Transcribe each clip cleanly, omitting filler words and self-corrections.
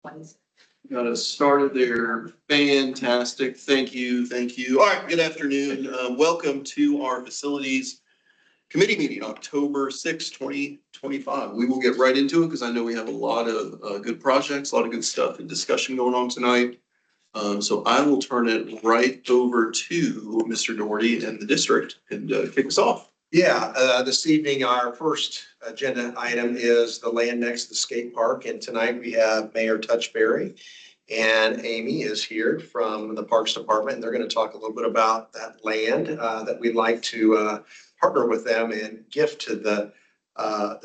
Got us started there. Fantastic. Thank you. Thank you. All right. Good afternoon. Welcome to our facilities committee meeting, October 6, 2025. We will get right into it because I know we have a lot of good projects, a lot of good stuff and discussion going on tonight. So I will turn it right over to Mr. Doherty and the district and kick us off. Yeah, this evening, our first agenda item is the land next to the skate park. And tonight we have Mayor Touchberry and Amy is here from the Parks Department. And they're going to talk a little bit about that land that we'd like to partner with them and gift to the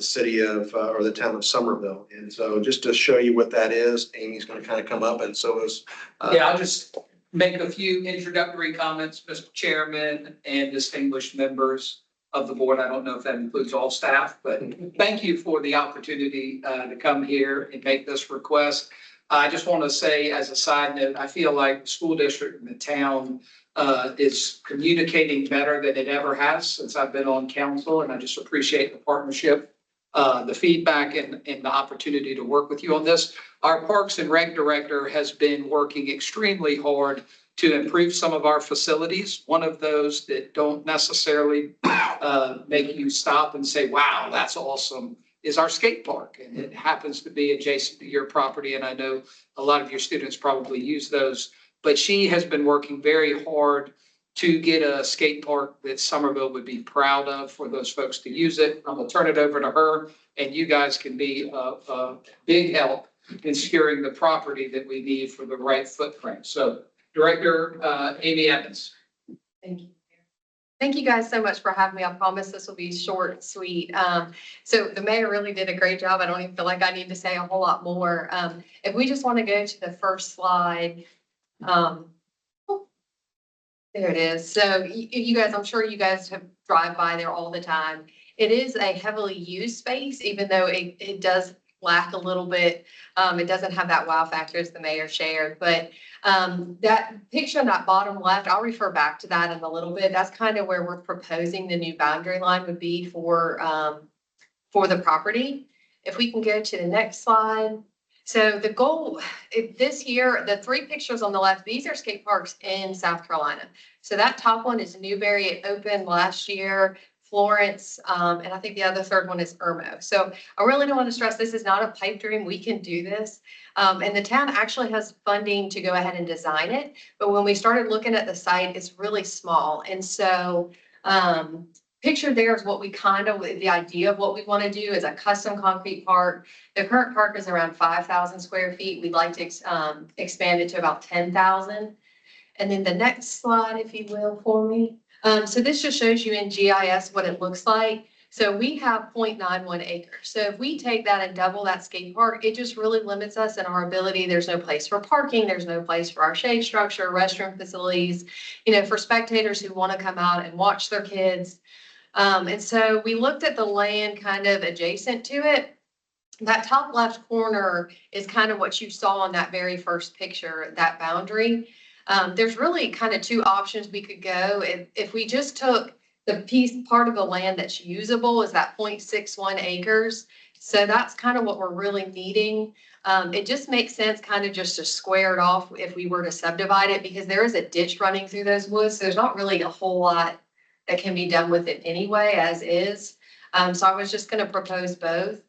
city of, or the town of Somerville. And so just to show you what that is, Amy's going to kind of come up and so is. Yeah, I'll just make a few introductory comments, Mr. Chairman and distinguished members of the board. I don't know if that includes all staff, but thank you for the opportunity to come here and make this request. I just want to say as a side note, I feel like the school district and the town is communicating better than it ever has since I've been on council. And I just appreciate the partnership, the feedback and the opportunity to work with you on this. Our Parks and Rec director has been working extremely hard to improve some of our facilities. One of those that don't necessarily make you stop and say, wow, that's awesome, is our skate park. And it happens to be adjacent to your property. And I know a lot of your students probably use those, but she has been working very hard to get a skate park that Somerville would be proud of for those folks to use it. I'm gonna turn it over to her and you guys can be a big help in securing the property that we need for the right footprint. So Director Amy Evans. Thank you. Thank you guys so much for having me. I promise this will be short and sweet. So the mayor really did a great job. I don't even feel like I need to say a whole lot more. If we just want to go to the first slide. There it is. So you guys, I'm sure you guys have drive by there all the time. It is a heavily used space, even though it does lack a little bit. It doesn't have that wow factor as the mayor shared, but that picture on that bottom left, I'll refer back to that in a little bit. That's kind of where we're proposing the new boundary line would be for the property. If we can go to the next slide. So the goal this year, the three pictures on the left, these are skate parks in South Carolina. So that top one is Newberry. It opened last year. Florence, and I think the other third one is Irmo. So I really don't want to stress this is not a pipe dream. We can do this. And the town actually has funding to go ahead and design it. But when we started looking at the site, it's really small. And so pictured there is what we the idea of what we want to do is a custom concrete park. The current park is around 5,000 square feet. We'd like to expand it to about 10,000. And then the next slide, if you will, for me. So this just shows you in GIS what it looks like. So we have 0.91 acres. So if we take that and double that skate park, it just really limits us in our ability. There's no place for parking. There's no place for our shade structure, restroom facilities, for spectators who want to come out and watch their kids. And so we looked at the land kind of adjacent to it. That top left corner is kind of what you saw on that very first picture, that boundary. There's really kind of two options we could go. If we just took the part of the land that's usable is that 0.61 acres. So that's kind of what we're really needing. It just makes sense kind of just to square it off if we were to subdivide it because there is a ditch running through those woods. So there's not really a whole lot that can be done with it anyway, as is. So I was just going to propose both.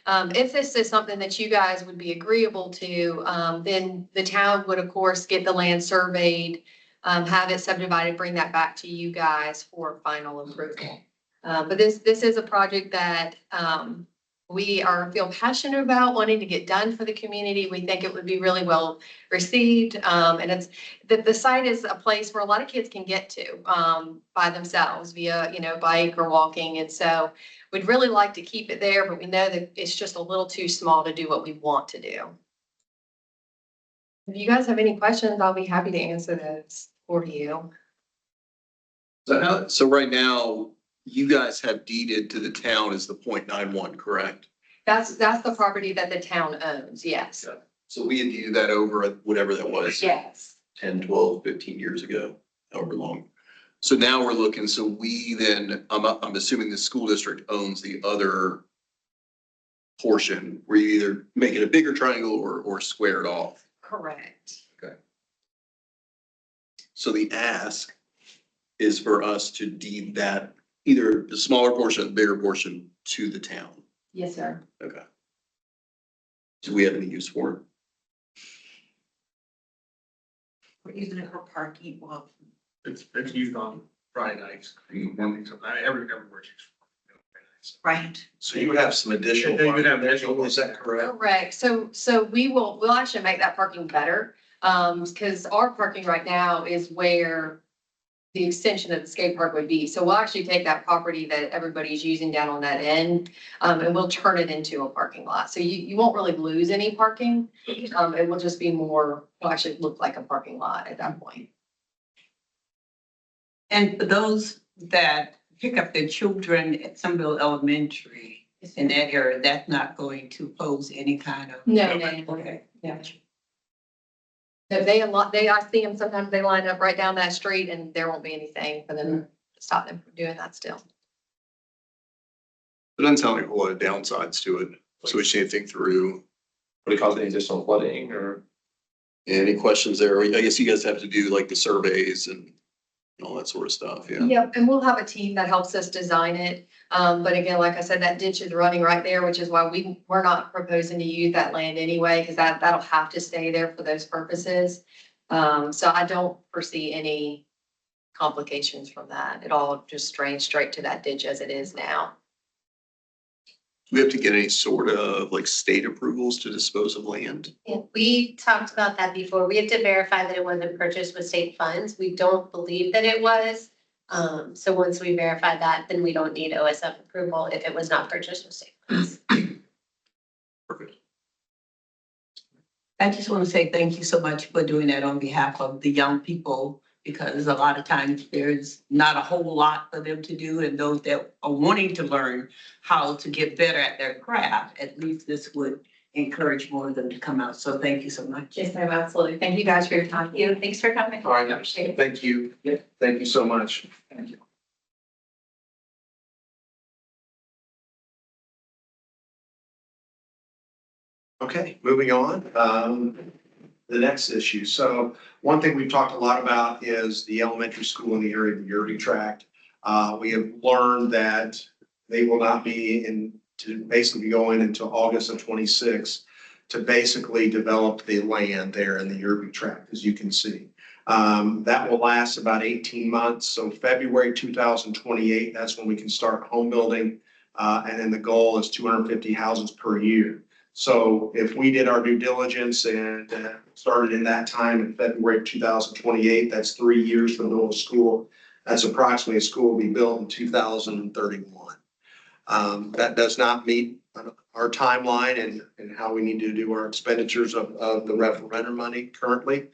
If this is something that you guys would be agreeable to, then the town would, of course, get the land surveyed, have it subdivided, bring that back to you guys for final approval. But this is a project that we feel passionate about wanting to get done for the community. We think it would be really well received. And it's the site is a place where a lot of kids can get to by themselves via, bike or walking. And so we'd really like to keep it there, but we know that it's just a little too small to do what we want to do. If you guys have any questions, I'll be happy to answer those for you. So right now, you guys have deeded to the town as the 0.91, correct? That's the property that the town owns, yes. Yeah. So we had deeded that over whatever that was. Yes. 10, 12, 15 years ago, however long. So now we're looking, so we then, I'm assuming the school district owns the other portion where you either make it a bigger triangle or square it off. Correct. So the ask is for us to deed that either the smaller portion, or the bigger portion to the town. Yes, sir. Okay. Do we have any use for it? We're using it for parking, well, It's used on Friday nights, mornings, everywhere. right. So you would have some additional. Yeah, you would have parking there, additional- Is that correct? Correct. So we'll actually make that parking better. Because our parking right now is where the extension of the skate park would be. So we'll actually take that property that everybody's using down on that end, and we'll turn it into a parking lot. So you won't really lose any parking. It will just be more, it'll actually look like a parking lot at that point. And for those that pick up their children at Sunville Elementary in that area, that's not going to pose any kind of. No, Okay, yeah. I see them, sometimes they line up right down that street and there won't be anything for them to stop them from doing that still. It doesn't sound like a whole lot of downsides to it, so we should need to think through. Would it cause any additional flooding or? Any questions there? I guess you guys have to do like the surveys and all that sort of stuff, yeah. Yep, and we'll have a team that helps us design it. But again, like I said, that ditch is running right there, which is why we're not proposing to use that land anyway, because that'll have to stay there for those purposes. So I don't foresee any complications from that. It all just drains straight to that ditch as it is now. Do we have to get any sort of like state approvals to dispose of land? Yeah, we talked about that before. We have to verify that it wasn't purchased with state funds. We don't believe that it was. So once we verify that, then we don't need OSF approval if it was not purchased with state funds. Perfect. I just want to say thank you so much for doing that on behalf of the young people, because a lot of times there's not a whole lot for them to do, and those that are wanting to learn how to get better at their craft, at least this would encourage more of them to come out. So thank you so much. Yes, ma'am, absolutely. Thank you guys for your time. Thanks for coming. All right, thank you. Thank you so much. Thank you. Okay, moving on. The next issue. So one thing we've talked a lot about is the elementary school in the area of the Yerby Tract. We have learned that they will not be to basically go in until August of 26 to basically develop the land there in the Yerby Tract, as you can see. That will last about 18 months. So February 2028, that's when we can start home building. And then the goal is 250 houses per year. So if we did our due diligence and started in that time in February 2028, that's 3 years from the middle of school. That's approximately a school will be built in 2031. That does not meet our timeline and how we need to do our expenditures of the referendum money currently.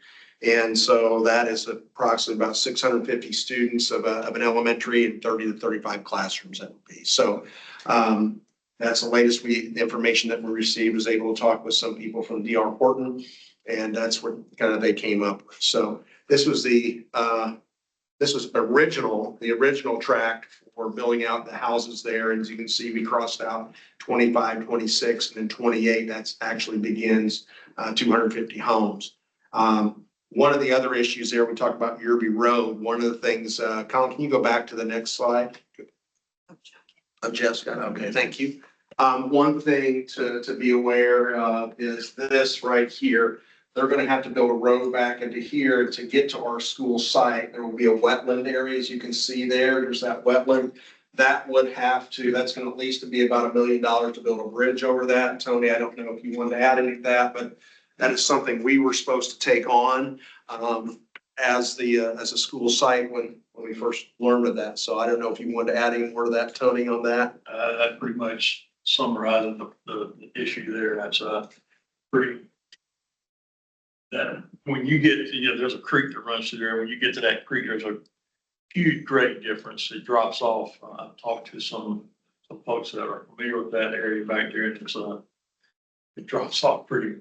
And so that is approximately about 650 students of an elementary and 30 to 35 classrooms that would be. So that's the latest the information that we received. Was able to talk with some people from DR Horton, and that's what kind of they came up with. So this was the original tract for building out the houses there. And as you can see, we crossed out 25, 26, and then 28. That's actually begins 250 homes. One of the other issues there, we talked about Yerby Road. One of the things, Colin, can you go back to the next slide? Of Jessica, okay, thank you. One thing to be aware of is this right here. They're gonna have to build a road back into here to get to our school site. There will be a wetland area, as you can see there. There's that wetland. That's gonna at least be about $1 million to build a bridge over that. Tony, I don't know if you wanted to add any to that, but that is something we were supposed to take on as a school site when we first learned of that. So I don't know if you wanted to add any more to that, Tony, on that. That pretty much summarizes the issue there. That's pretty. That when you get to, there's a creek that runs through there. When you get to that creek, there's a huge grade difference. It drops off. I've talked to some folks that are familiar with that area back there, and it drops off pretty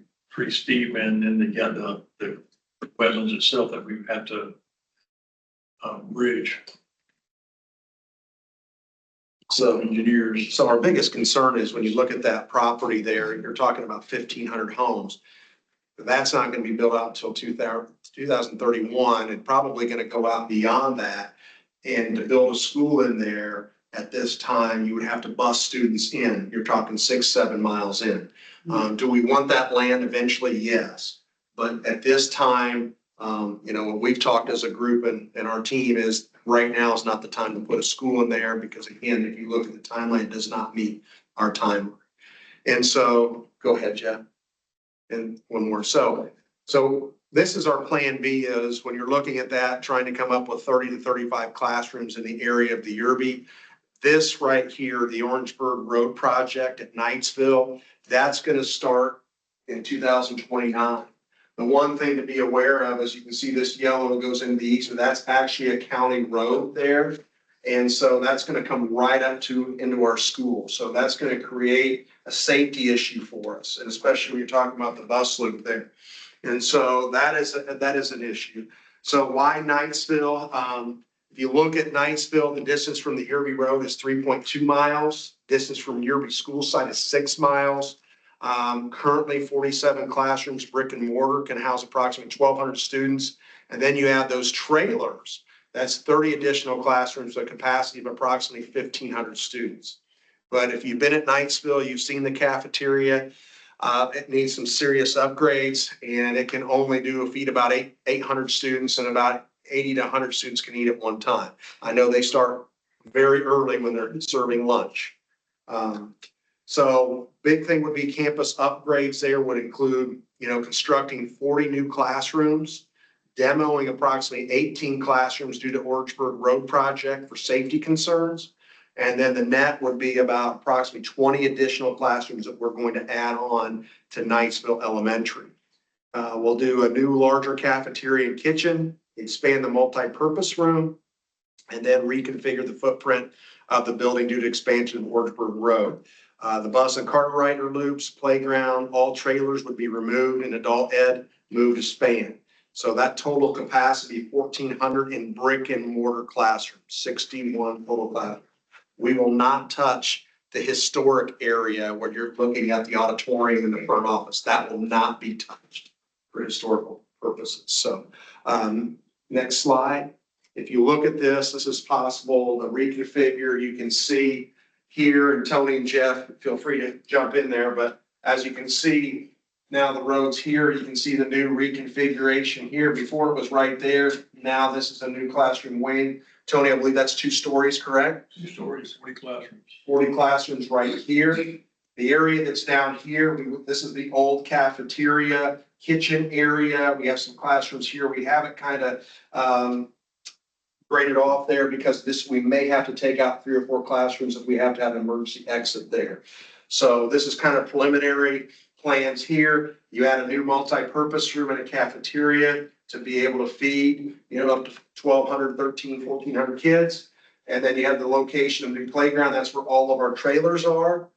steep, and then they got the wetlands itself that we have to bridge. So, Engineers. so our biggest concern is when you look at that property there, you're talking about 1,500 homes. That's not gonna be built out until 2031, and probably gonna go out beyond that. And to build a school in there at this time, you would have to bus students in. You're talking 6, 7 miles in. Do we want that land eventually? Yes. But at this time, when we've talked as a group and our team is, right now is not the time to put a school in there, because again, if you look at the timeline, it does not meet our timeline. And so, go ahead, Jeff. And one more. So this is our plan B, is when you're looking at that, trying to come up with 30 to 35 classrooms in the area of the Yerby. This right here, the Orangeburg Road project at Knightsville, that's gonna start in 2029. The one thing to be aware of is you can see this yellow goes into the east, and that's actually a county road there. And so that's gonna come right up into our school. So that's gonna create a safety issue for us, and especially when you're talking about the bus loop there. And so that is an issue. So why Knightsville? If you look at Knightsville, the distance from the Yerby Road is 3.2 miles. Distance from Yerby school site is 6 miles. Currently 47 classrooms, brick and mortar, can house approximately 1,200 students. And then you add those trailers, that's 30 additional classrooms, a capacity of approximately 1,500 students. But if you've been at Knightsville, you've seen the cafeteria. It needs some serious upgrades, and it can only feed about 800 students, and about 80 to 100 students can eat at one time. I know they start very early when they're serving lunch. So big thing would be campus upgrades there would include, constructing 40 new classrooms, demoing approximately 18 classrooms due to Orangeburg Road project for safety concerns. And then the net would be about approximately 20 additional classrooms that we're going to add on to Knightsville Elementary. We'll do a new larger cafeteria and kitchen, expand the multi-purpose room, and then reconfigure the footprint of the building due to expansion of Orangeburg Road. The bus and car rider loops, playground, all trailers would be removed, and adult ed moved to span. So that total capacity, 1,400 in brick and mortar classrooms, 61 total classrooms. We will not touch the historic area where you're looking at the auditorium in the front office. That will not be touched for historical purposes. So next slide. If you look at this is possible, the reconfigure, you can see here, and Tony and Jeff, feel free to jump in there, but as you can see, now the road's here, you can see the new reconfiguration here. Before it was right there. Now this is a new classroom wing. Tony, I believe that's 2 stories, correct? 2 stories, 40 classrooms. 40 classrooms right here. The area that's down here, this is the old cafeteria, kitchen area. We have some classrooms here. We have it kind of graded off there because we may have to take out 3 or 4 classrooms if we have to have an emergency exit there. So this is kind of preliminary plans here. You add a new multi-purpose room and a cafeteria to be able to feed, up to 1,200, 1,400 kids. And then you have the location of new playground. That's where all of our trailers are.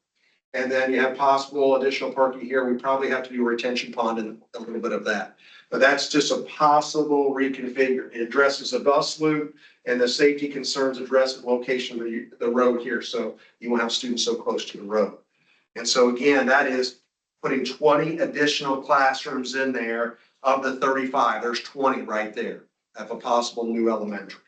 And then you have possible additional parking here. We probably have to do a retention pond and a little bit of that. But that's just a possible reconfigure. It addresses the bus loop, and the safety concerns address the location of the road here. So you won't have students so close to the road. And so again, that is putting 20 additional classrooms in there of the 35. There's 20 right there of a possible new elementary.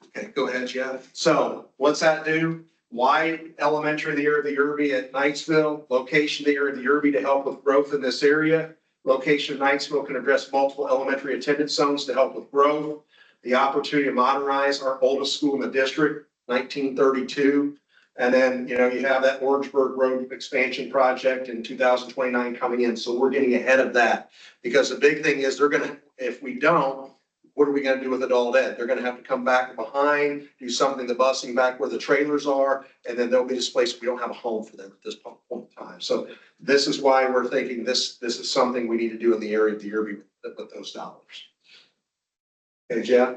Okay, go ahead, Jeff. So what's that do? Why elementary in the area of the Yerby at Knightsville? Location of the area of the Yerby to help with growth in this area. Location of Knightsville can address multiple elementary attendance zones to help with growth. The opportunity to modernize our oldest school in the district, 1932. And then, you have that Orangeburg Road expansion project in 2029 coming in. So we're getting ahead of that, because the big thing is if we don't, what are we going to do with adult ed? They're going to have to come back behind, do something, the busing back where the trailers are, and then they'll be displaced. We don't have a home for them at this point in time. So this is why we're thinking this is something we need to do in the area of the Yerby with those dollars. Okay, Jeff?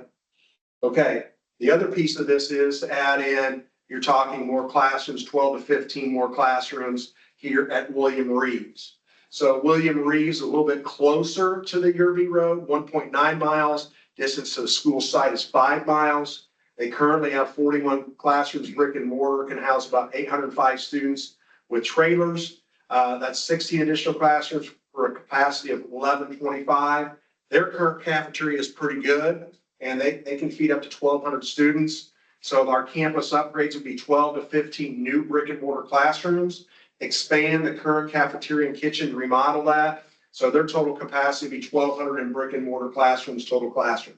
Okay, the other piece of this is to add in, you're talking more classrooms, 12 to 15 more classrooms here at William Reeves. So William Reeves, a little bit closer to the Yerby Road, 1.9 miles. Distance to the school site is 5 miles. They currently have 41 classrooms, brick and mortar, can house about 805 students with trailers. That's 16 additional classrooms for a capacity of 1125. Their current cafeteria is pretty good, and they can feed up to 1,200 students. So our campus upgrades would be 12 to 15 new brick and mortar classrooms, expand the current cafeteria and kitchen, remodel that. So their total capacity would be 1,200 in brick and mortar classrooms, total classrooms.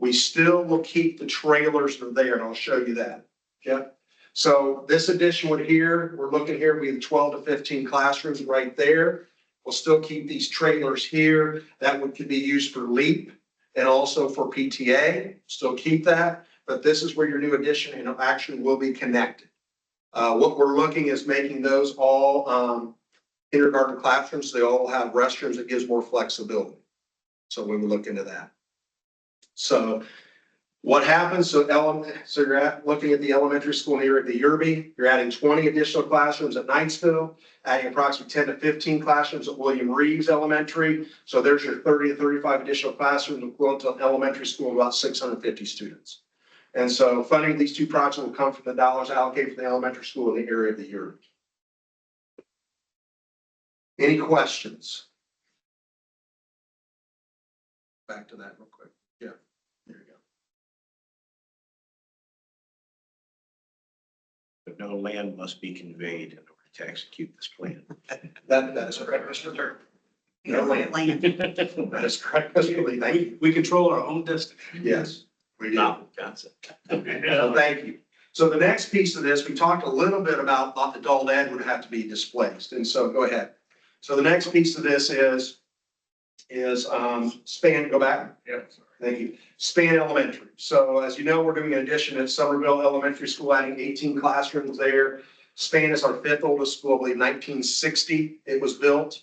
We still will keep the trailers that are there, and I'll show you that. Jeff? So this addition would here, we're looking here, we have 12 to 15 classrooms right there. We'll still keep these trailers here. That would could be used for LEAP and also for PTA. Still keep that, but this is where your new addition and actually will be connected. What we're looking is making those all kindergarten classrooms. They all have restrooms that gives more flexibility. So we will look into that. So what happens? So you're looking at the elementary school here at the Yerby. You're adding 20 additional classrooms at Knightsville, adding approximately 10 to 15 classrooms at William Reeves Elementary. So there's your 30 to 35 additional classrooms equivalent to an elementary school of about 650 students. And so funding of these two projects will come from the dollars allocated for the elementary school in the area of the Yerby. Any questions? Back to that real quick. Yeah, there you go. But no land must be conveyed in order to execute this plan. That is correct, Mr. Turner. No land. That is correct, Mr. Lee. Thank you. We control our own destiny. Yes, we do. Novel concept. So thank you. So the next piece of this, we talked a little bit about adult ed would have to be displaced. And so go ahead. So the next piece of this is Span, go back. Yeah. Thank you. Span Elementary. So as you know, we're doing an addition at Somerville Elementary School, adding 18 classrooms there. Span is our fifth oldest school, I believe 1960 it was built.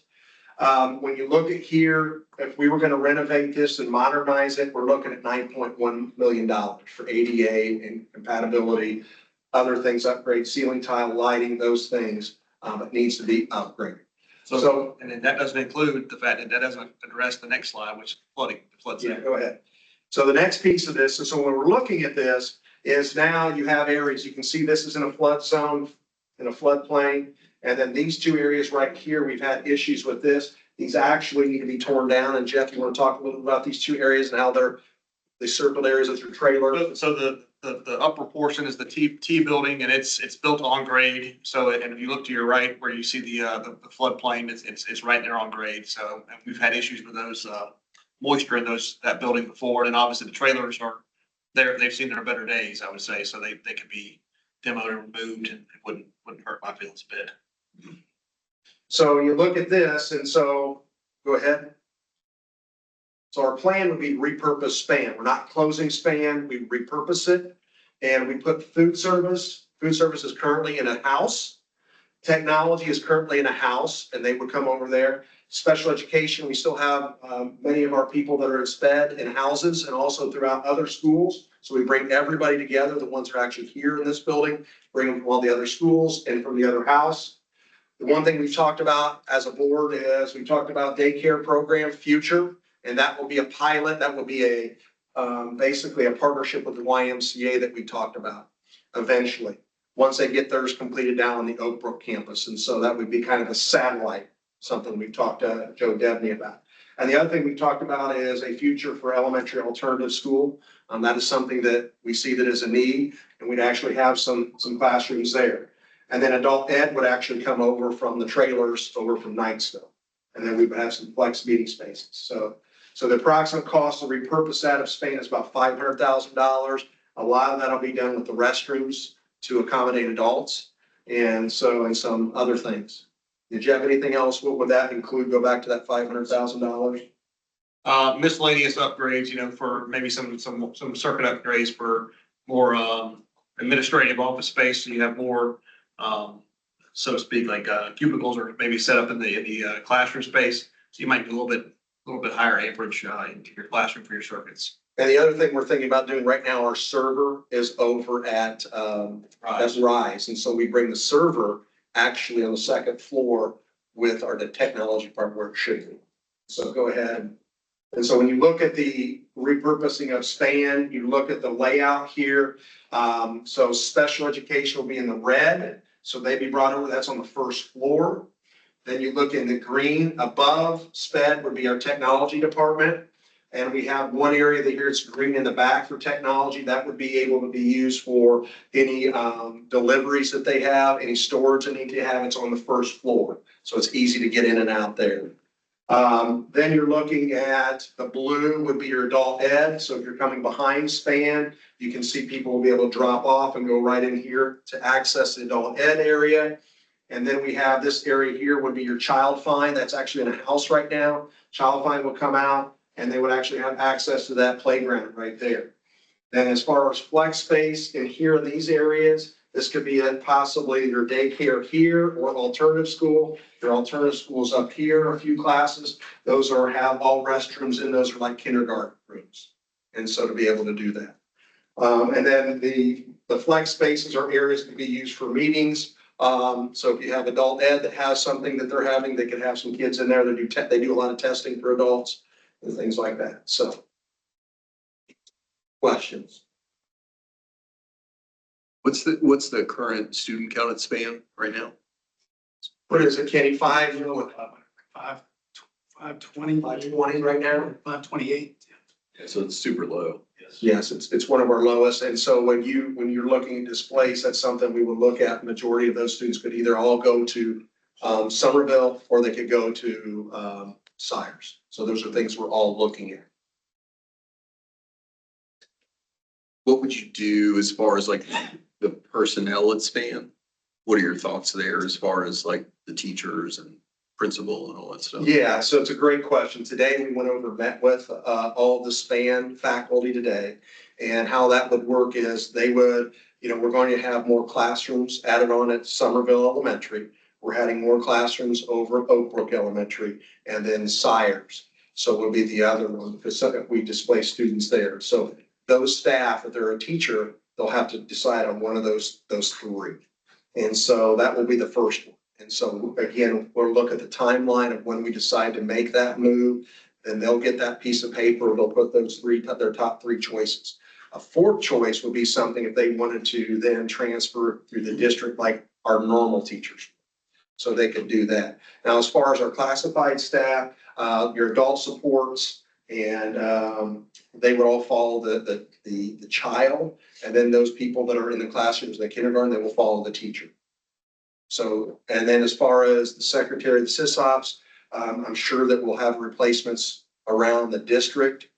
When you look at here, if we were going to renovate this and modernize it, we're looking at $9.1 million for ADA and compatibility, other things, upgrade, ceiling tile, lighting, those things, it needs to be upgraded. So- and then that doesn't include the fact that that doesn't address the next slide, which is flooding, the flood Yeah, zone. go ahead. So the next piece of this, so when we're looking at this, is now you have areas, you can see this is in a flood zone, in a floodplain. And then these two areas right here, we've had issues with this. These actually need to be torn down. And Jeff, you want to talk a little bit about these two areas and how they're the circled areas of your trailer? So the upper portion is the T building, and it's built on grade. So, and if you look to your right where you see the floodplain, it's right there on grade. So, and we've had issues with those moisture in that building before. And obviously the trailers are there. They've seen their better days, I would say. So they could be demoed and removed, and it wouldn't hurt my feelings a bit. So you look at this, and so, go ahead. So our plan would be to repurpose Span. We're not closing Span, we repurpose it. And we put food service. Food service is currently in a house. Technology is currently in a house, and they would come over there. Special education, we still have many of our people that are in SPED in houses and also throughout other schools. So we bring everybody together, the ones that are actually here in this building, bring them from all the other schools and from the other house. The one thing we've talked about as a board is we talked about daycare program future, and that will be a pilot. That will be a basically a partnership with the YMCA that we talked about eventually, once they get theirs completed down on the Oak Brook campus. And so that would be kind of a satellite, something we've talked to Joe Debney about. And the other thing we've talked about is a future for elementary alternative school. That is something that we see that is a need, and we'd actually have some classrooms there. And then adult ed would actually come over from the trailers over from Knightsville. And then we would have some flex meeting spaces. So the approximate cost to repurpose that of Spain is about $500,000. A lot of that will be done with the restrooms to accommodate adults. And some other things. Did you have anything else? What would that include? Go back to that $500,000? Miscellaneous upgrades, for maybe some circuit upgrades for more administrative office space. So you have more, so to speak, like cubicles or maybe set up in the classroom space. So you might do a little bit higher amperage into your classroom for your circuits. And the other thing we're thinking about doing right now, our server is over at Rise. And so we bring the server actually on the second floor with the technology part where it should be. So go ahead. And so when you look at the repurposing of Span, you look at the layout here. So special education will be in the red. So they'd be brought over, that's on the first floor. Then you look in the green above SPED would be our technology department. And we have one area that here it's green in the back for technology. That would be able to be used for any deliveries that they have, any storage they need to have. It's on the first floor. So it's easy to get in and out there. Then you're looking at the blue would be your adult ed. So if you're coming behind Span, you can see people will be able to drop off and go right in here to access the adult ed area. And then we have this area here would be your child find. That's actually in a house right now. Child find will come out and they would actually have access to that playground right there. Then as far as flex space in here in these areas, this could be possibly your daycare here or alternative school. Your alternative schools up here, a few classes, those have all restrooms in those are like kindergarten rooms. And so to be able to do that. And then the flex spaces are areas that can be used for meetings. So if you have adult ed that has something that they're having, they could have some kids in there that they do a lot of testing for adults and things like that. So questions? What's the current student count at Span right now? What is it, Kenny? 520, 520 right now? 528. Yeah, so it's super low. Yes, it's one of our lowest. And so when you're looking at displays, that's something we would look at. Majority of those students could either all go to Somerville or they could go to Sires. So those are things we're all looking at. What would you do as far as like the personnel at Span? What are your thoughts there as far as like the teachers and principal and all that stuff? Yeah, so it's a great question. Today, we went over, met with all of the Span faculty today. And how that would work is they would, we're going to have more classrooms added on at Somerville Elementary. We're adding more classrooms over at Oak Brook Elementary and then Sires. So will be the other one because we display students there. So those staff, if they're a teacher, they'll have to decide on one of those three. And so that will be the first one. And so again, we'll look at the timeline of when we decide to make that move, then they'll get that piece of paper. They'll put their top three choices. A fourth choice would be something if they wanted to then transfer through the district like our normal teachers. So they could do that. Now, as far as our classified staff, your adult supports, and they would all follow the child. And then those people that are in the classrooms, in the kindergarten, they will follow the teacher. So, and then as far as the secretary of the SysOps, I'm sure that we'll have replacements around the district.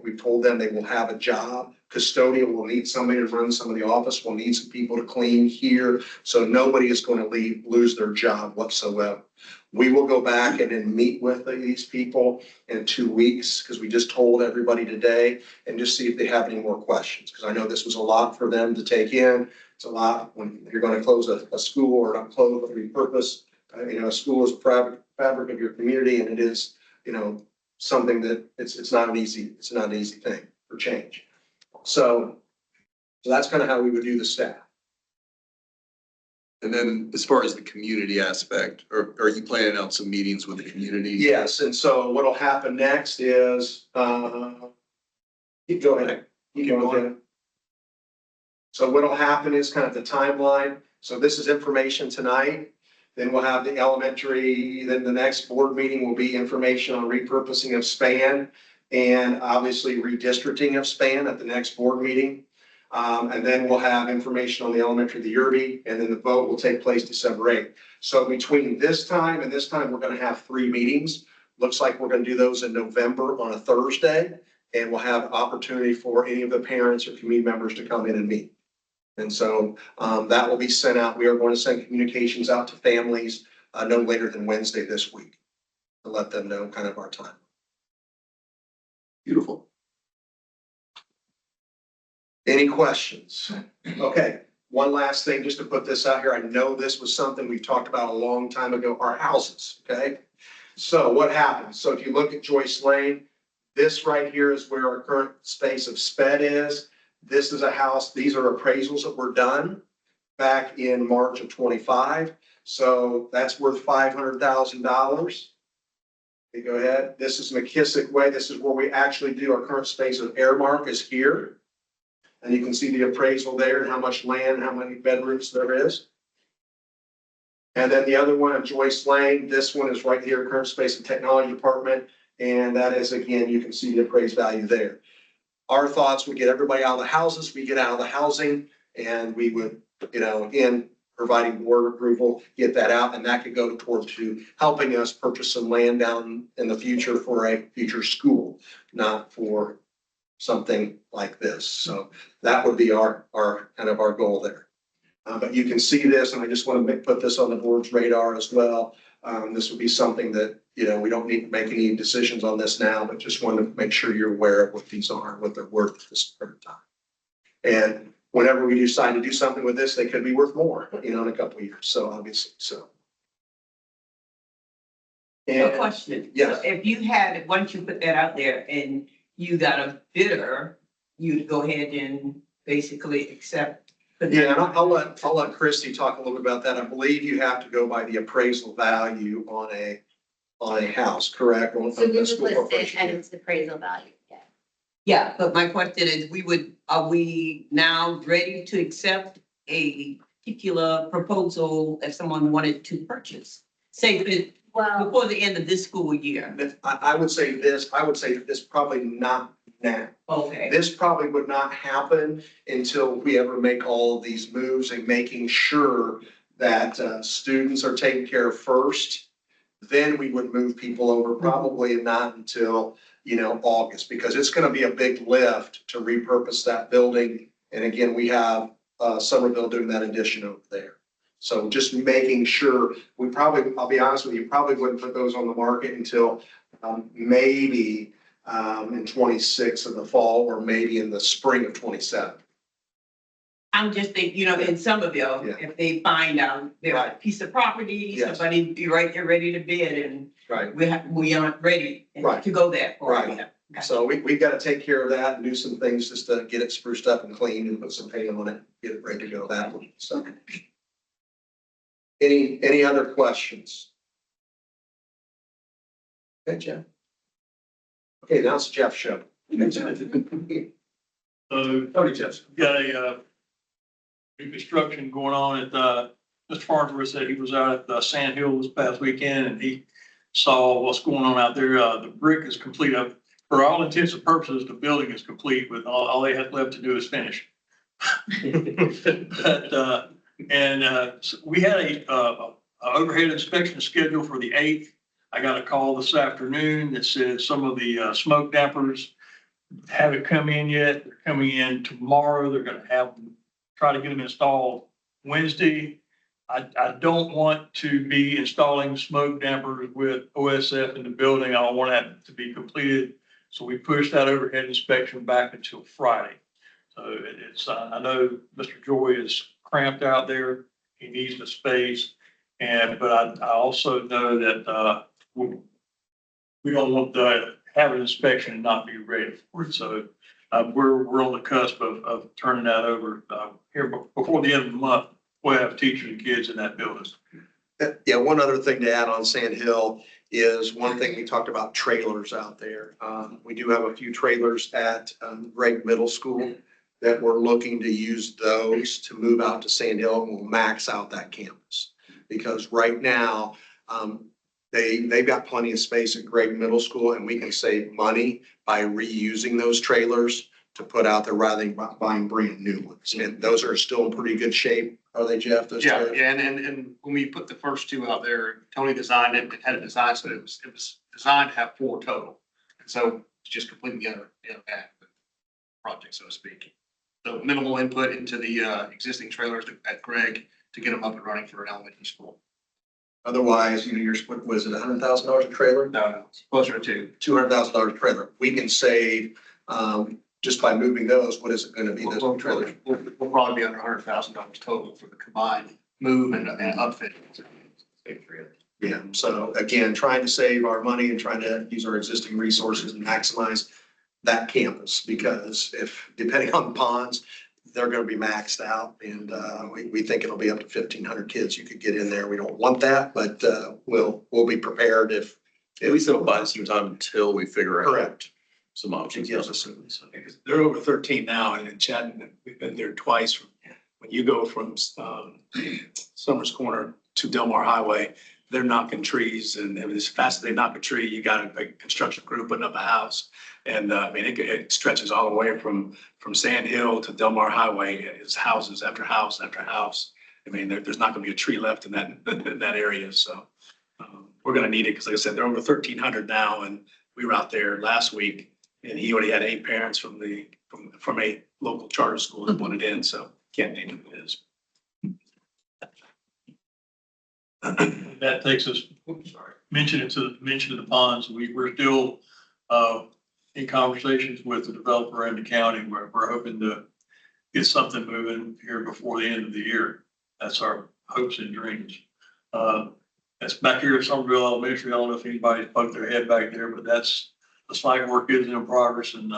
We told them they will have a job. Custodial will need somebody to run some of the office. We'll need some people to clean here. So nobody is going to lose their job whatsoever. We will go back and then meet with these people in 2 weeks because we just told everybody today and just see if they have any more questions. Because I know this was a lot for them to take in. It's a lot when you're going to close a school or not close, but repurpose. A school is a fabric of your community, and it is, something that it's not an easy thing for change. So that's kind of how we would do the staff. And then as far as the community aspect, are you planning out some meetings with the community? Yes, and so what'll happen next is, go ahead. You can go ahead. So what'll happen is kind of the timeline. So this is information tonight. Then we'll have the elementary, then the next board meeting will be information on repurposing of Span and obviously redistricting of Span at the next board meeting. And then we'll have information on the elementary, the Yerby, and then the vote will take place December 8th. So between this time and this time, we're going to have 3 meetings. Looks like we're going to do those in November on a Thursday, and we'll have opportunity for any of the parents or community members to come in and meet. And so that will be sent out. We are going to send communications out to families no later than Wednesday this week to let them know kind of our time. Beautiful. Any questions? Okay, one last thing just to put this out here. I know this was something we've talked about a long time ago, our houses, okay? So what happens? So if you look at Joyce Lane, this right here is where our current space of SPED is. This is a house. These are appraisals that were done back in March of 25. So that's worth $500,000. You go ahead. This is McKissick Way. This is where we actually do our current space of Airmark is here. And you can see the appraisal there and how much land, how many bedrooms there is. And then the other one on Joyce Lane, this one is right here, current space and technology department. And that is, again, you can see the appraised value there. Our thoughts would get everybody out of the houses, we get out of the housing, and we would, again, providing board approval, get that out, and that could go toward to helping us purchase some land down in the future for a future school, not for something like this. So that would be our kind of our goal there. But you can see this, and I just want to put this on the board's radar as well. This would be something that, we don't need to make any decisions on this now, but just want to make sure you're aware of what these are, what they're worth at this current time. And whenever we decide to do something with this, they could be worth more, in a couple of years. So obviously, so. A And question. Yes. So if you had, once you put that out there and you got a bidder, you'd go ahead and basically accept. yeah, and I'll let Christie talk a little bit about that. I believe you have to go by the appraisal value on a house, correct? On So we a would school list it corporation. at its appraisal value, yeah. Yeah, but my question is, are we now ready to accept a particular proposal if someone wanted to purchase? Say, Well, before the end of this school year. I would say this probably not now. Okay. This probably would not happen until we ever make all of these moves and making sure that students are taken care of first. Then we would move people over, probably not until, August, because it's going to be a big lift to repurpose that building. And again, we have Somerville doing that addition over there. So just making sure, I'll be honest with you, probably wouldn't put those on the market until maybe in 26 in the fall, or maybe in the spring of 27. I'm just thinking, in Somerville, Yeah. if they find out there's a Right. piece of property, Yes. somebody be right there ready to bid, and Right. we aren't ready Right. to go that far Right. yet. Okay. So we've got to take care of that and do some things just to get it spruced up and cleaned and put some paint on it, get it ready to go that way. So. Any other questions? Okay, Jeff. Okay, now it's Jeff's show. So Tony Jeff. got a new construction going on at Mr. Farnsworth said he was out at Sand Hill this past weekend and he saw what's going on out there. The brick is complete. For all intents and purposes, the building is complete with all they have left to do is finish. But so we had a overhead inspection scheduled for the 8th. I got a call this afternoon that said some of the smoke dampers haven't come in yet. They're coming in tomorrow. They're gonna try to get them installed Wednesday. I don't want to be installing smoke dampers with OSF in the building. I don't want that to be completed. So we pushed that overhead inspection back until Friday. So it's, I know Mr. Joy is cramped out there. He needs the space. But I also know that, we don't want to have an inspection and not be ready for it. So, we're on the cusp of turning that over, here before the end of the month. We'll have teachers and kids in that building. Yeah, one other thing to add on Sand Hill is one thing we talked about trailers out there. We do have a few trailers at Gregg Middle School that we're looking to use those to move out to Sand Hill, and we'll max out that campus. Because right now, they've got plenty of space at Gregg Middle School, and we can save money by reusing those trailers to put out there rather than buying brand new ones. And those are still in pretty good shape. Are they, Jeff? Those Yeah, trailers? yeah, and when we put the first two out there, Tony designed it, had it designed, so it was designed to have 4 total. And so it's just completing the other half of the project, so to speak. So minimal input into the existing trailers at Gregg to get them up and running for an elementary school. Otherwise, you're, was it $100,000 a trailer? No, it's closer to $200,000 trailer. We can save, just by moving those, what is it gonna be, those new trailers? We'll probably be under $100,000 total for the combined move and upfit. Yeah, so again, trying to save our money and trying to use our existing resources and maximize that campus, because if, depending on the ponds, they're gonna be maxed out, and we think it'll be up to 1,500 kids you could get in there. We don't want that, but we'll be prepared if At least it'll buy some time until we figure out Correct. some options. Gives us some- Because they're over 13 now, and in Chattanooga, we've been there twice. When you go from Summers Corner to Delmar Highway, they're knocking trees, and as fast as they knock a tree, you got a big construction crew putting up a house. And I mean, it stretches all the way from Sand Hill to Delmar Highway. It's houses after house after house. I mean, there's not gonna be a tree left in that area, so we're gonna need it, because like I said, they're over 1,300 now, and we were out there last week, and he already had 8 parents from a local charter school that wanted in, so can't name who it is. That takes us, mention the ponds. We're still, in conversations with the developer and the county. We're hoping to get something moving here before the end of the year. That's our hopes and dreams. That's back here at Somerville Elementary. I don't know if anybody's poked their head back there, but the site work is in progress, and,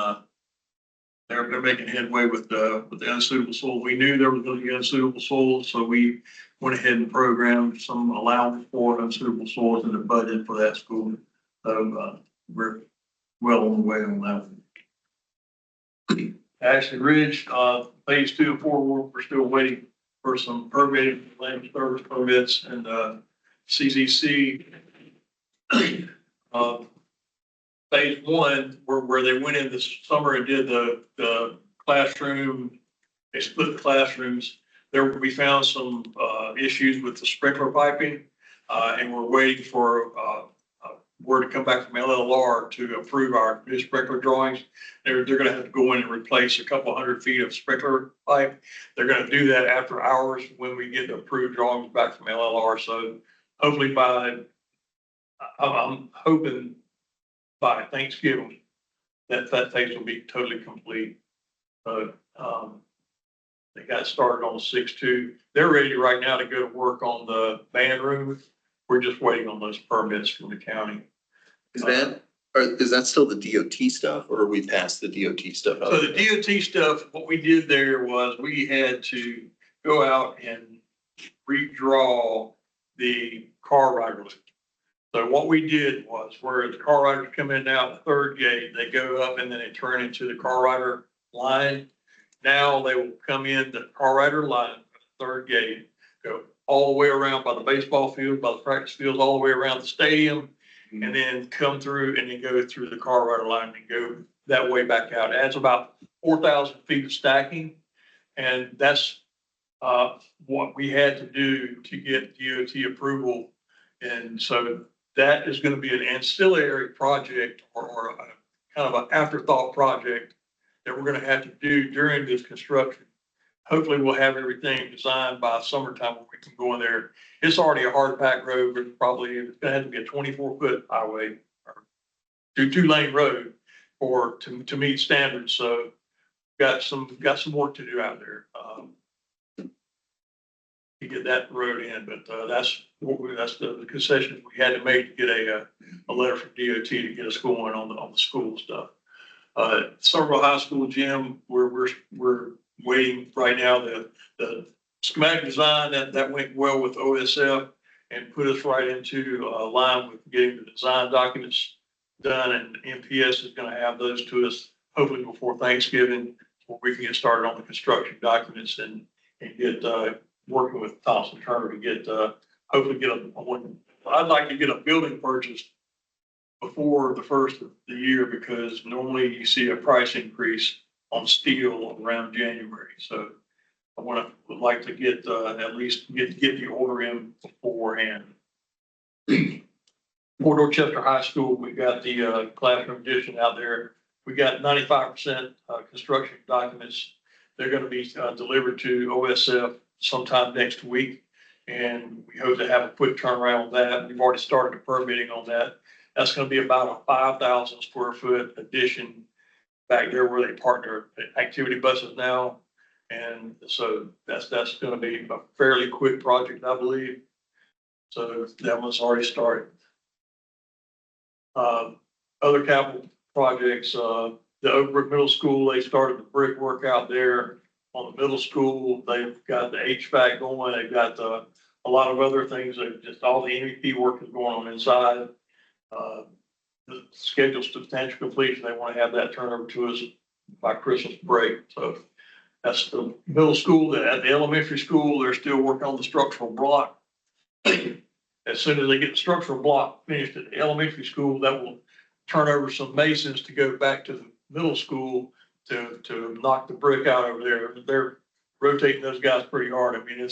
they're making headway with the unsuitable soil. We knew there was going to be unsuitable soil, so we went ahead and programmed some allowance for unsuitable soils in the budget for that school. So, we're well on the way on that one. Ashley Ridge, phase 2 and 4, we're still waiting for some permitting, land service permits, and, CZC. Phase 1, where they went in this summer and did the classroom, they split the classrooms. There, we found some issues with the sprinkler piping, and we're waiting for word to come back from LLR to approve our new sprinkler drawings. They're gonna have to go in and replace a couple 100 feet of sprinkler pipe. They're gonna do that after hours when we get the approved drawings back from LLR. So hopefully I'm hoping by Thanksgiving that phase will be totally complete. But they got started on 6/2. They're ready right now to go to work on the band room. We're just waiting on those permits from the county. Is that still the DOT stuff, or are we past the DOT stuff? So the DOT stuff, what we did there was we had to go out and redraw the car rider loop. So what we did was where the car riders come in now, the third gate, they go up and then they turn into the car rider line. Now they will come in the car rider line, third gate, go all the way around by the baseball field, by the practice fields, all the way around the stadium, and then come through and then go through the car rider line and go that way back out. It adds about 4,000 feet of stacking. And that's what we had to do to get DOT approval. And so that is going to be an ancillary project or a kind of an afterthought project that we're going to have to do during this construction. Hopefully we'll have everything designed by summertime when we can go in there. It's already a hard packed road, but it's going to have to be a 24-foot highway or 2-lane road to meet standards. So got some work to do out there. To get that road in, but that's the concessions we had to make to get a letter from DOT to get us going on the school stuff. Somerville High School gym, we're waiting right now. The schematic design that went well with OSF and put us right into line with getting the design documents done, and MPS is going to have those to us hopefully before Thanksgiving, where we can get started on the construction documents and get working with Thompson Turner to get hopefully I'd like to get a building purchased before the first of the year, because normally you see a price increase on steel around January. So I would like to get at least get the order in beforehand. Fort Dorchester High School, we got the classroom addition out there. We got 95% construction documents. They're going to be delivered to OSF sometime next week, and we hope to have a quick turnaround on that. We've already started the permitting on that. That's going to be about a 5,000 square foot addition back there where they park their activity buses now. And so that's going to be a fairly quick project, I believe. So that one's already started. Other capital projects, the Oak Brook Middle School, they started the brickwork out there on the middle school. They've got the HVAC going. They've got a lot of other things. Just all the MEP work is going on inside. The scheduled substantial completion, they want to have that turned over to us by Christmas break. So that's the middle school. At the elementary school, they're still working on the structural block. As soon as they get the structural block finished at the elementary school, that will turn over some masons to go back to the middle school to knock the brick out over there. They're rotating those guys pretty hard. I mean,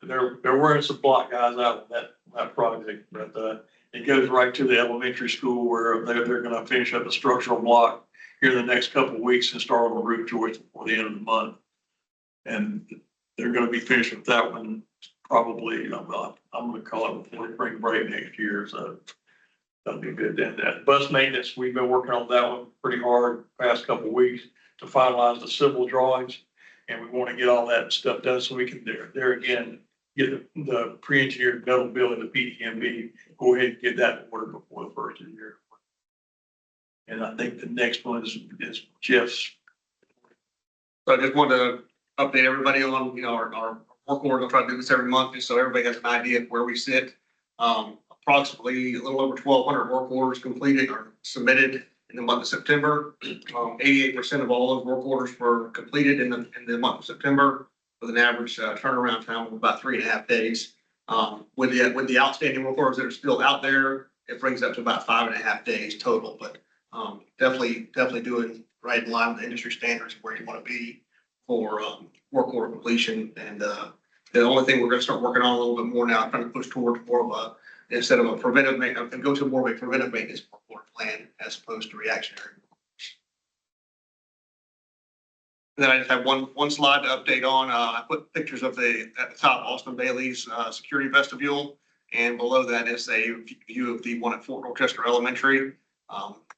they're wearing some block guys out on that project, but it goes right to the elementary school where they're gonna finish up the structural block here in the next couple of weeks and start on the roof joists before the end of the month. And they're gonna be finished with that one probably, I'm gonna call it before spring break next year, so that'll be good. And that bus maintenance, we've been working on that one pretty hard past couple of weeks to finalize the civil drawings. And we want to get all that stuff done so we can there again, get the pre-engineered metal building, the PTMB, go ahead and get that ordered before the first of the year. And I think the next one is Jeff's. So I just wanted to update everybody on, our work order. I'll try to do this every month, just so everybody has an idea of where we sit. Approximately a little over 1,200 work orders completed or submitted in the month of September. 88% of all those work orders were completed in the month of September with an average turnaround time of about 3.5 days. With the outstanding work orders that are still out there, it brings up to about 5.5 days total, but definitely doing right in line with the industry standards where you want to be for work order completion. And the only thing we're going to start working on a little bit more now, trying to push towards more of a, instead of a preventive maintenance, and go to more of a preventive maintenance work plan as opposed to reactionary. And then I just have one slide to update on. I put pictures of at the top, Austin Bailey's security vestibule, and below that is a view of the one at Fort Dorchester Elementary.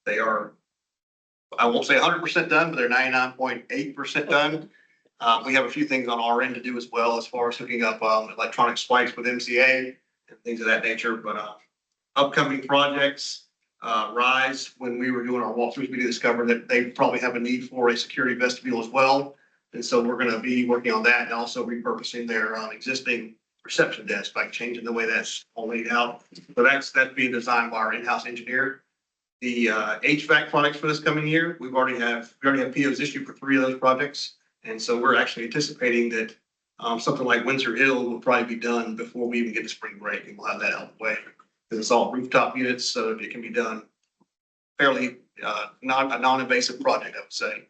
They are, I won't say 100% done, but they're 99.8% done. We have a few things on our end to do as well, as far as hooking up electronic swipes with MCA and things of that nature. But upcoming projects, RISE, when we were doing our walkthroughs, we discovered that they probably have a need for a security vestibule as well. And so we're going to be working on that and also repurposing their existing reception desk by changing the way that's all laid out. So that's being designed by our in-house engineer. The HVAC products for this coming year, we already have POs issued for 3 of those projects. And so we're actually anticipating that something like Windsor Hill will probably be done before we even get to spring break, and we'll have that out of the way. Because it's all rooftop units, so it can be done fairly non-invasive project, I would say. And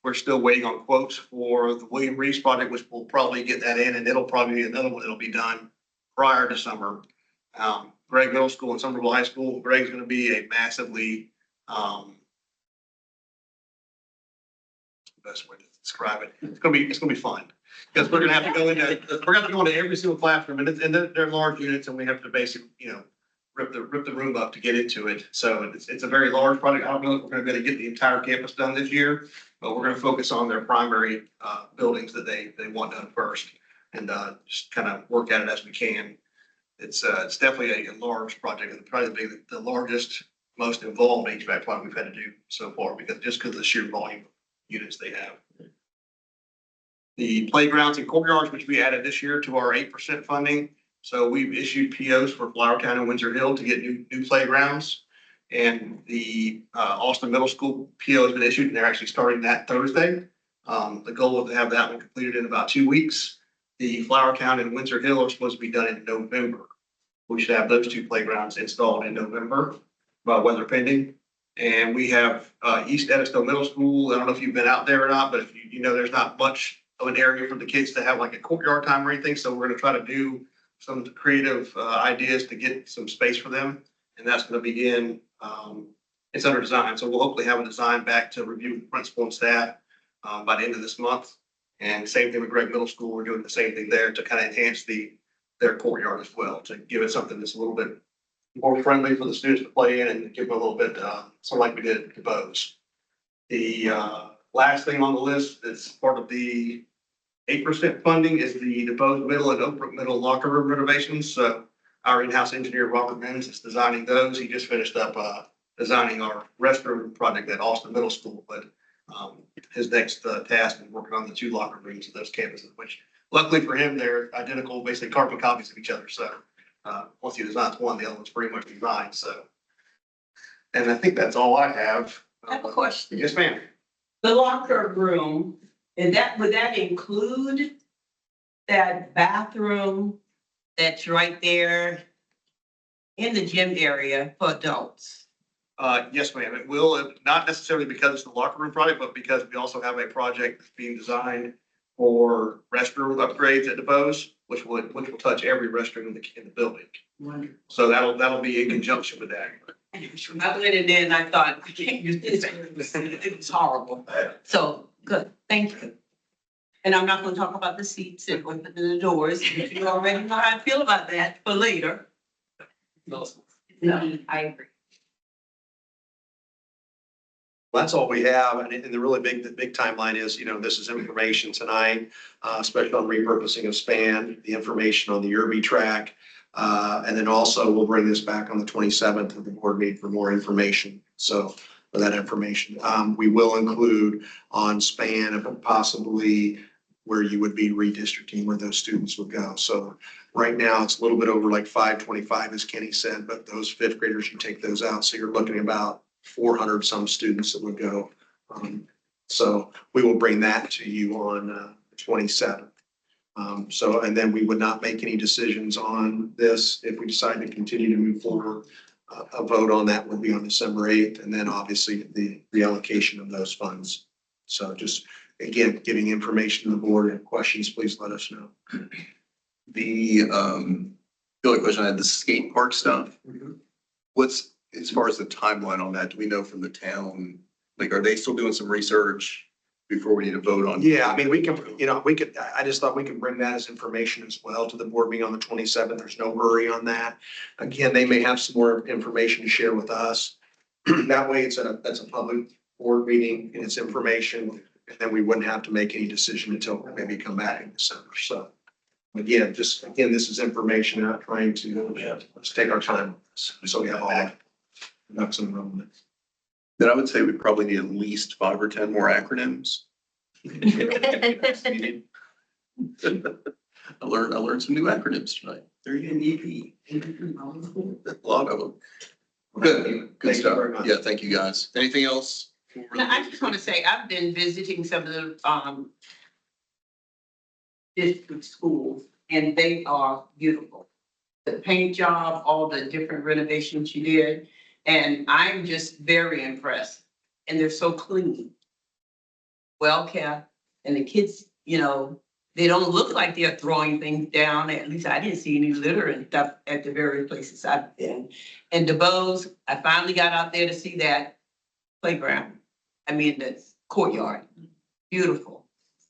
we're still waiting on quotes for the William Reeves project, which we'll probably get that in, and it'll probably be another one that'll be done prior to summer. Gregg Middle School and Somerville High School, Gregg's going to be a massively best way to describe it. It's gonna be fun because we're gonna have to go into every single classroom, and they're large units, and we have to basically rip the room up to get into it. So it's a very large project. I don't know if we're gonna be able to get the entire campus done this year, but we're gonna focus on their primary buildings that they want done first, and just kind of work at it as we can. It's definitely a large project, and probably the largest, most involved HVAC project we've had to do so far, because of the sheer volume units they have. The playgrounds and courtyards, which we added this year to our 8% funding. So we've issued POs for Flowertown and Windsor Hill to get new playgrounds. And the Austin Middle School PO has been issued, and they're actually starting that Thursday. The goal is to have that one completed in about 2 weeks. The Flowertown and Windsor Hill are supposed to be done in November. We should have those 2 playgrounds installed in November, weather pending. And we have East Edisto Middle School. I don't know if you've been out there or not, but if there's not much of an area for the kids to have like a courtyard time or anything. So we're going to try to do some creative ideas to get some space for them. And that's going to begin, it's under design. So we'll hopefully have a design back to review with principal and staff by the end of this month. And same thing with Gregg Middle School. We're doing the same thing there to kind of enhance their courtyard as well, to give it something that's a little bit more friendly for the students to play in and give them a little bit, sort of like we did at DuBose. The last thing on the list that's part of the 8% funding is the DuBose Middle and Oak Brook Middle locker room renovations. So our in-house engineer, Robert Menz, is designing those. He just finished up designing our restroom project at Austin Middle School, but his next task is working on the 2 locker rooms at those campuses, which luckily for him, they're identical, basically carbon copies of each other. So once you design one, the other one's pretty much designed, so. And I think that's all I have. I have a question. Yes, ma'am. The locker room, and would that include that bathroom that's right there in the gym area for adults? Yes, ma'am. It will, not necessarily because it's the locker room project, but because we also have a project that's being designed for restroom upgrades at DeBose, which will touch every restroom in the building. Wonderful. So that'll be in conjunction with that. I went in there and I thought, I can't use this. It was horrible. So, good, thank you. And I'm not gonna talk about the seats and opening the doors. You already know how I feel about that for later. No. No, I agree. Well, that's all we have. And the really the big timeline is, this is information tonight, especially on repurposing of span, the information on the Irby track. And then also we'll bring this back on the 27th of the board meeting for more information. So for that information, we will include on span and possibly where you would be redistricting, where those students would go. So right now it's a little bit over like 525, as Kenny said, but those fifth graders, you take those out. So you're looking about 400 some students that would go. So we will bring that to you on the 27th. And then we would not make any decisions on this if we decide to continue to move forward. A vote on that will be on December 8th, and then obviously the reallocation of those funds. So just, again, giving information to the board. If questions, please let us know. The only question I had, the skate park stuff. What's, as far as the timeline on that, do we know from the town? Like, are they still doing some research before we need to vote on? Yeah, I mean, I just thought we could bring that as information as well to the board meeting on the 27th. There's no hurry on that. Again, they may have some more information to share with us. That way that's a public board meeting and it's information. And then we wouldn't have to make any decision until maybe come back in December. So again, this is information, not trying to, let's take our time. So we have all that. Ducks in a row. Then I would say we probably need at least 5 or 10 more acronyms. I learned some new acronyms tonight. They're unique. A lot of them. Thank Good you very stuff. much. Yeah, thank you guys. Anything else? No, I just want to say, I've been visiting some of the, district schools, and they are beautiful. The paint job, all the different renovations you did, and I'm just very impressed. And they're so clean. Well kept, and the kids, they don't look like they're throwing things down. At least I didn't see any litter and stuff at the various places I've been. And DeBose, I finally got out there to see that playground. I mean, the courtyard, beautiful.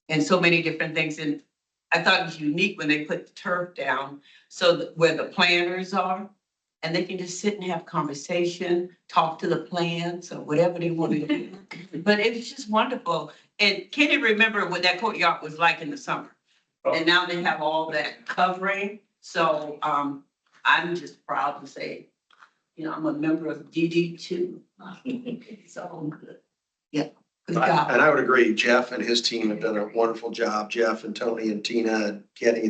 And so many different things. And I thought it was unique when they put the turf down, so where the planters are, and they can just sit and have conversation, talk to the plants or whatever they want to do. But it was just wonderful. And can you remember what that courtyard was like in the summer? And now they have all that covering. So I'm just proud to say, I'm a member of DD too. So good. Yeah. Good job. And I would agree, Jeff and his team have done a wonderful job. Jeff and Tony and Tina and Kenny,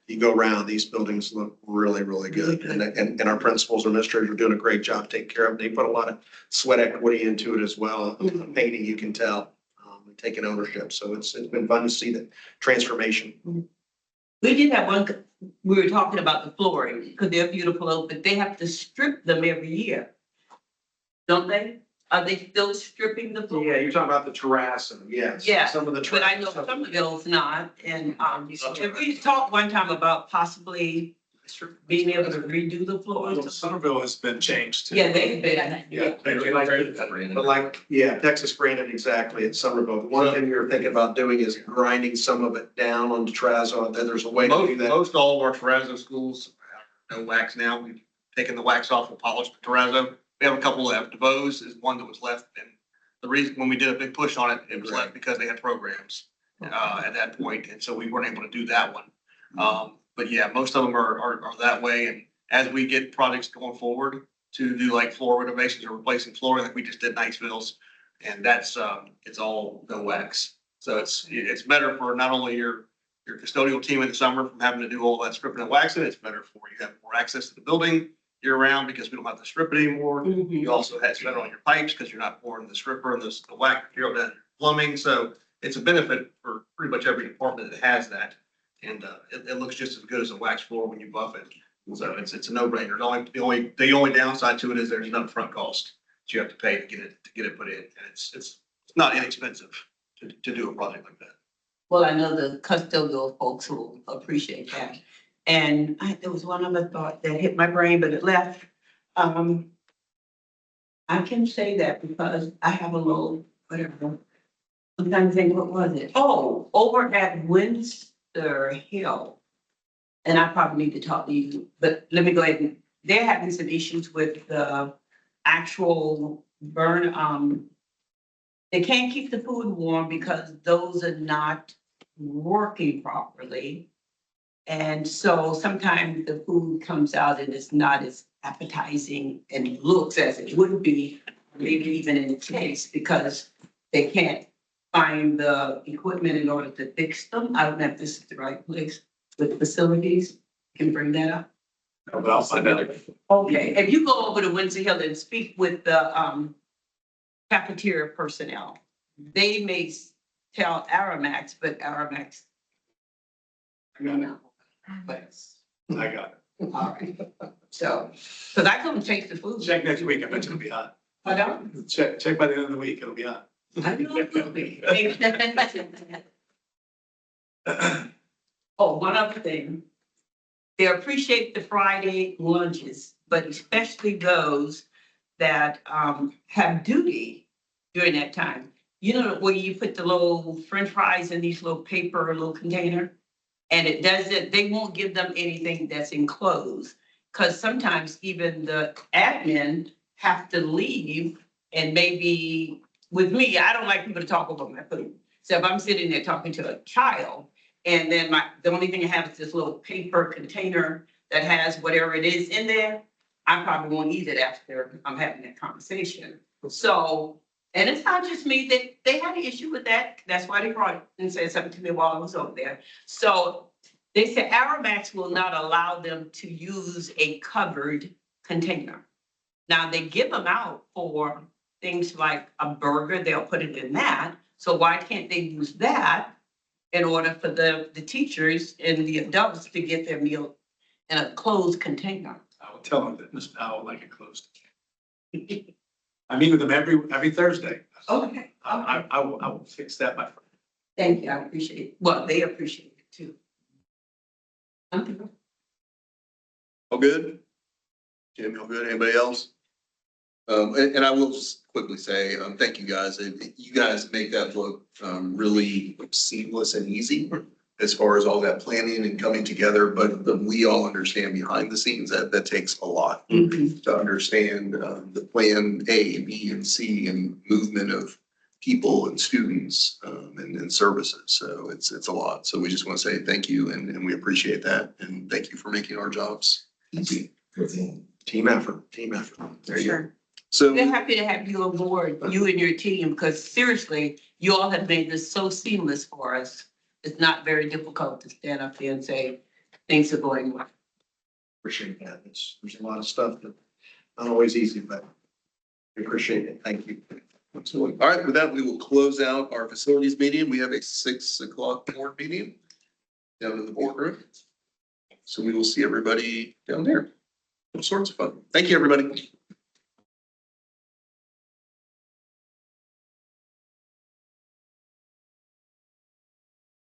you go around, these buildings look really, really good. And our principals and administrators are doing a great job taking care of them. They put a lot of sweat equity into it as well. Painting, you can tell, taking ownership. So it's been fun to see the transformation. We did have one, we were talking about the flooring, because they're beautiful, but they have to strip them every year. Don't they? Are they still stripping the floor? Yeah, you're talking about the terrace, yes. Yeah, Some of the. but I know some of those not, and we talked one time about possibly being able to redo the floors. Somerville has been changed too. Yeah, they've been, yeah. But Texas granted exactly at Somerville. The one thing we were thinking about doing is grinding some of it down onto terrazzo. There's a way to do that. Most all of our terrazzo schools have no wax now. We've taken the wax off and polished the terrazzo. We have a couple left. DeVos is one that was left, and the reason when we did a big push on it, it was left because they had programs at that point, and so we weren't able to do that one. But yeah, most of them are that way, and as we get projects going forward to do like floor renovations or replacing flooring, like we just did Knightsville's, and that's it's all no wax. So it's better for not only your your custodial team in the summer from having to do all that stripping and waxing. It's better for you. You have more access to the building year round because we don't have to strip it anymore. You also have, it's better on your pipes because you're not pouring the stripper and the wax material down your plumbing. So it's a benefit for pretty much every department that has that. And it looks just as good as a wax floor when you buff it. So it's a no-brainer. The only downside to it is there's an upfront cost that you have to pay to get it put in. And it's not inexpensive to do a project like that. Well, I know the custodial folks will appreciate that. And there was one other thought that hit my brain, but it left. I can say that because I have a little, whatever. I'm trying to think, what was it? Oh, over at Windsor Hill. And I probably need to talk to you, but let me go ahead and, they're having some issues with the actual burn, they can't keep the food warm because those are not working properly. And so sometimes the food comes out and it's not as appetizing and looks as it would be, maybe even in the taste, because they can't find the equipment in order to fix them. I don't know if this is the right place with facilities. Can bring that up. No, but I'll find out. Okay, if you go over to Windsor Hill and speak with the cafeteria personnel, they may tell Aramax, but Aramax. I don't know. But, I got all right. So, because I couldn't taste the it. food. Check next week. I bet it'll be hot. I don't. Check by the end of the week. It'll be hot. I know it will be. Oh, one other thing. They appreciate the Friday lunches, but especially those that have duty during that time. You know, where you put the little French fries in these little paper, little container, and it doesn't, they won't give them anything that's enclosed. Because sometimes even the admin have to leave, and maybe with me, I don't like people to talk over my food. So if I'm sitting there talking to a child, and then the only thing I have is this little paper container that has whatever it is in there, I probably won't eat it after I'm having that conversation. So, and it's not just me, they had an issue with that. That's why they brought it and said something to me while I was over there. So they said Aramax will not allow them to use a covered container. Now they give them out for things like a burger, they'll put it in that. So why can't they use that in order for the teachers and the adults to get their meal in a closed container? I will tell them that Ms. Powell would like it closed. I meet with them every Thursday. Okay. I will fix that, my friend. Thank you, I appreciate it. Well, they appreciate it too. All good? Jim, all good? Anybody else? And I will just quickly say, thank you guys. You guys make that look really seamless and easy as far as all that planning and coming together. But we all understand behind the scenes that takes a lot to understand the plan A, B, and C and movement of people and students and services. So it's a lot. So we just want to say thank you and we appreciate that. And thank you for making our jobs easy. Team effort. There you go. Sure. So. We're happy to have you on board, you and your team, because seriously, you all have made this so seamless for us. It's not very difficult to stand up there and say, things are going well. Appreciate that. There's a lot of stuff that not always easy, but we appreciate it. Thank you. Absolutely. All right, with that, we will close out our facilities meeting. We have a 6 o'clock board meeting down in the boardroom. So we will see everybody down there. All sorts of fun. Thank you, everybody.